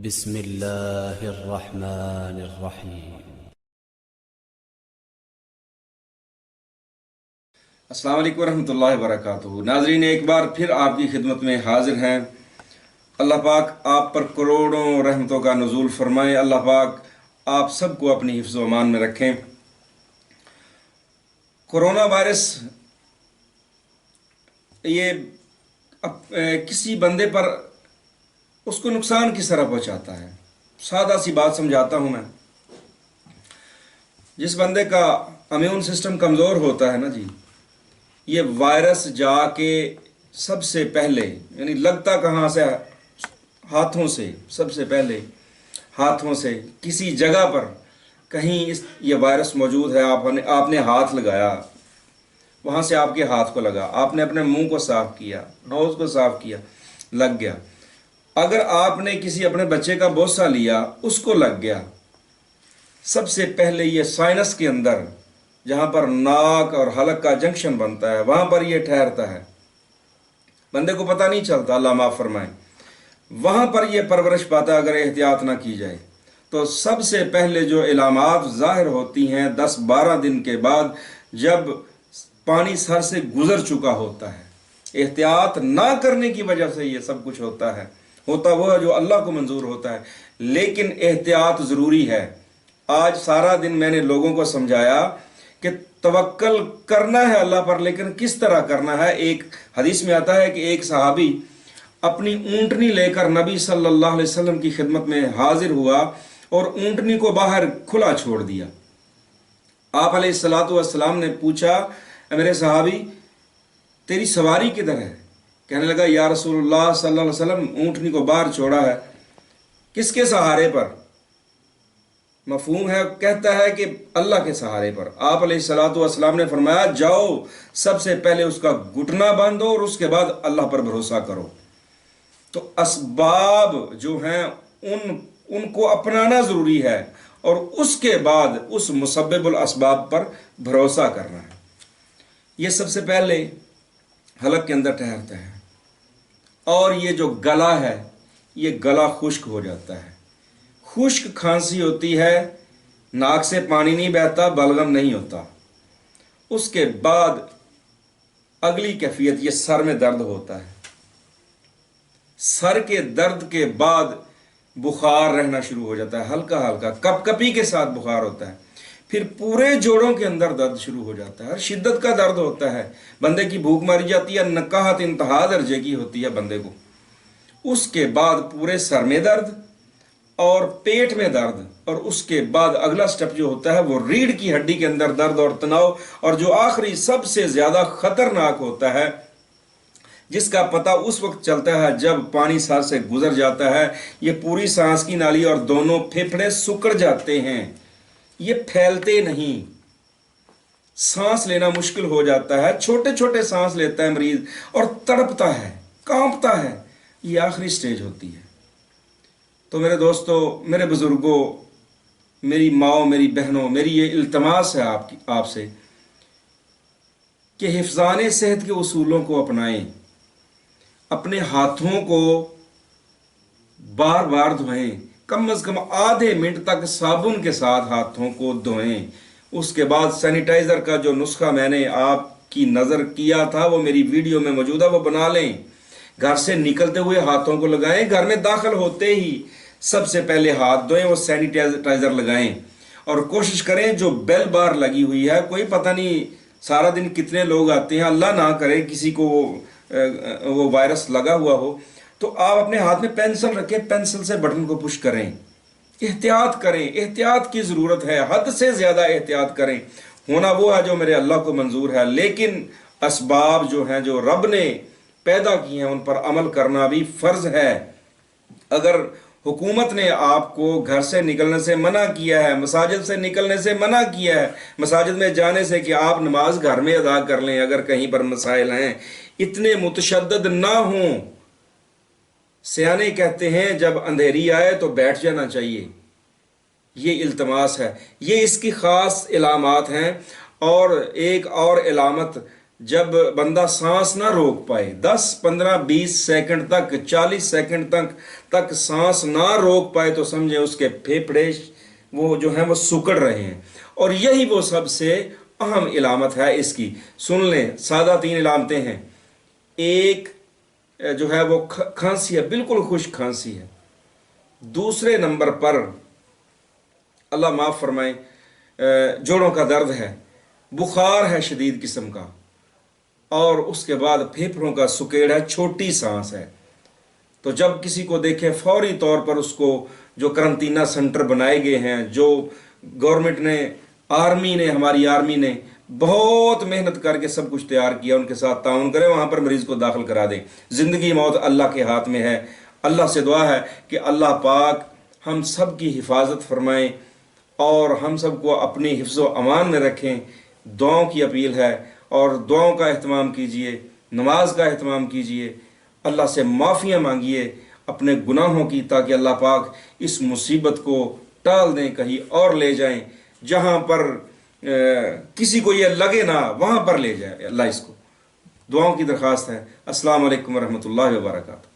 بسم اللہ الرحمن الرحیم۔ السلام علیکم ورحمۃ اللہ وبرکاتہ۔ ناظرین، ایک بار پھر آپ کی خدمت میں حاضر ہیں۔ اللہ پاک آپ پر کروڑوں رحمتوں کا نزول فرمائے۔ اللہ پاک آپ سب کو اپنی حفظ و امان میں رکھیں۔ کرونا وائرس یہ کسی بندے پر اس کو نقصان کس طرح پہنچاتا ہے، سادہ سی بات سمجھاتا ہوں میں۔ جس بندے کا امیون سسٹم کمزور ہوتا ہے نا جی، یہ وائرس جا کے سب سے پہلے، یعنی لگتا کہاں سے، ہاتھوں سے، سب سے پہلے ہاتھوں سے کسی جگہ پر کہیں یہ وائرس موجود ہے، آپ نے ہاتھ لگایا، وہاں سے آپ کے ہاتھ کو لگا، آپ نے اپنے منہ کو صاف کیا، نوز کو صاف کیا، لگ گیا۔ اگر آپ نے کسی اپنے بچے کا بوسہ لیا، اس کو لگ گیا، سب سے پہلے یہ سائنس کے اندر جہاں پر ناک اور حلق کا جنکشن بنتا ہے، وہاں پر یہ ٹھہرتا ہے، بندے کو پتہ نہیں چلتا، اللہ معاف فرمائے، وہاں پر یہ پرورش پاتا ہے اگر احتیاط نہ کی جائے تو۔ سب سے پہلے جو علامات ظاہر ہوتی ہیں 10-12 دن کے بعد، جب پانی سر سے گزر چکا ہوتا ہے، احتیاط نہ کرنے کی وجہ سے یہ سب کچھ ہوتا ہے۔ ہوتا وہ ہے جو اللہ کو منظور ہوتا ہے، لیکن احتیاط ضروری ہے۔ آج سارا دن میں نے لوگوں کو سمجھایا کہ توکل کرنا ہے اللہ پر، لیکن کس طرح کرنا ہے۔ ایک حدیث میں آتا ہے کہ ایک صحابی اپنی اونٹنی لے کر نبی صلی اللہ علیہ وسلم کی خدمت میں حاضر ہوا اور اونٹنی کو باہر کھلا چھوڑ دیا۔ آپ علیہ الصلوۃ والسلام نے پوچھا، اے میرے صحابی، تیری سواری کدھر ہے؟ کہنے لگا، یا رسول اللہ صلی اللہ علیہ وسلم، اونٹنی کو باہر چھوڑا ہے۔ کس کے سہارے پر؟ مفہوم ہے، کہتا ہے کہ اللہ کے سہارے پر۔ آپ علیہ الصلوۃ والسلام نے فرمایا، جاؤ سب سے پہلے اس کا گھٹنا باندھو اور اس کے بعد اللہ پر بھروسہ کرو۔ تو اسباب جو ہیں ان کو اپنانا ضروری ہے، اور اس کے بعد اس مسبب الاسباب پر بھروسہ کرنا ہے۔ یہ سب سے پہلے حلق کے اندر ٹھہرتا ہے، اور یہ جو گلا ہے، یہ گلا خشک ہو جاتا ہے، خشک کھانسی ہوتی ہے، ناک سے پانی نہیں بہتا، بلغم نہیں ہوتا۔ اس کے بعد اگلی کیفیت، یہ سر میں درد ہوتا ہے۔ سر کے درد کے بعد بخار رہنا شروع ہو جاتا ہے، ہلکا ہلکا کپ کپی کے ساتھ بخار ہوتا ہے۔ پھر پورے جوڑوں کے اندر درد شروع ہو جاتا ہے، ہر شدت کا درد ہوتا ہے، بندے کی بھوک ماری جاتی ہے، نکاہت انتہا درجے کی ہوتی ہے بندے کو۔ اس کے بعد پورے سر میں درد اور پیٹ میں درد، اور اس کے بعد اگلا سٹیپ جو ہوتا ہے وہ ریڑھ کی ہڈی کے اندر درد اور تناؤ، اور جو آخری سب سے زیادہ خطرناک ہوتا ہے، جس کا پتہ اس وقت چلتا ہے جب پانی سر سے گزر جاتا ہے، یہ پوری سانس کی نالی اور دونوں پھیپھڑے سکڑ جاتے ہیں، یہ پھیلتے نہیں، سانس لینا مشکل ہو جاتا ہے، چھوٹے چھوٹے سانس لیتا ہے مریض اور تڑپتا ہے، کانپتا ہے۔ یہ آخری سٹیج ہوتی ہے۔ تو میرے دوستو، میرے بزرگوں، میری ماؤں، میری بہنوں، میری یہ التماس ہے آپ سے کہ حفظان صحت کے اصولوں کو اپنائیں، اپنے ہاتھوں کو بار بار دھوئیں، کم از کم آدھے منٹ تک صابن کے ساتھ ہاتھوں کو دھوئیں۔ اس کے بعد سینیٹائزر کا جو نسخہ میں نے آپ کی نظر کیا تھا، وہ میری ویڈیو میں موجود ہے، وہ بنا لیں۔ گھر سے نکلتے ہوئے ہاتھوں کو لگائیں، گھر میں داخل ہوتے ہی سب سے پہلے ہاتھ دھوئیں، وہ سینیٹائزر لگائیں، اور کوشش کریں جو بیل بار لگی ہوئی ہے، کوئی پتہ نہیں سارا دن کتنے لوگ آتے ہیں، اللہ نہ کرے کسی کو وہ وائرس لگا ہوا ہو، تو آپ اپنے ہاتھ میں پینسل رکھیں، پینسل سے بٹن کو پش کریں۔ احتیاط کریں، احتیاط کی ضرورت ہے، حد سے زیادہ احتیاط کریں۔ ہونا وہ ہے جو میرے اللہ کو منظور ہے، لیکن اسباب جو ہیں جو رب نے پیدا کی ہیں، ان پر عمل کرنا بھی فرض ہے۔ اگر حکومت نے آپ کو گھر سے نکلنے سے منع کیا ہے، مساجد سے نکلنے سے منع کیا ہے، مساجد میں جانے سے کہ آپ نماز گھر میں ادا کر لیں اگر کہیں پر مسائل ہیں، اتنے متشدد نہ ہوں۔ سیانے کہتے ہیں جب اندھیری آئے تو بیٹھ جانا چاہیے، یہ التماس ہے، یہ اس کی خاص علامات ہیں۔ اور ایک اور علامت جب بندہ سانس نہ روک پائے 10 15 20 سیکنڈ تک 40 سیکنڈ تک سانس نہ روک پائے تو سمجھیں اس کے پھیپھڑے وہ جو ہیں وہ سکڑ رہے ہیں، اور یہی وہ سب سے اہم علامت ہے اس کی۔ سن لیں، سادہ 3 علامتیں ہیں۔ ایک جو ہے وہ کھانسی ہے، بالکل خشک کھانسی ہے۔ دوسرے نمبر پر اللہ معاف فرمائے جوڑوں کا درد ہے، بخار ہے شدید قسم کا، اور اس کے بعد پھیپھڑوں کا سکیڑ ہے، چھوٹی سانس ہے۔ تو جب کسی کو دیکھیں فوری طور پر اس کو جو کرنٹینہ سنٹر بنائے گئے ہیں، جو گورنمنٹ نے، ہماری آرمی نے بہت محنت کر کے سب کچھ تیار کیا، ان کے ساتھ تعاون کریں، وہاں پر مریض کو داخل کرا دیں۔ زندگی موت اللہ کے ہاتھ میں ہے۔ اللہ سے دعا ہے کہ اللہ پاک ہم سب کی حفاظت فرمائیں اور ہم سب کو اپنی حفظ و امان میں رکھیں۔ دعاؤں کی اپیل ہے، اور دعاؤں کا اہتمام کیجئے، نماز کا اہتمام کیجئے، اللہ سے معافیاں مانگیے اپنے گناہوں کی، تاکہ اللہ پاک اس مصیبت کو ٹال دیں، کہیں اور لے جائیں، جہاں پر کسی کو یہ لگے نہ، وہاں پر لے جائے اللہ اس کو۔ دعاؤں کی درخواست ہے۔ السلام علیکم ورحمۃ اللہ وبرکاتہ۔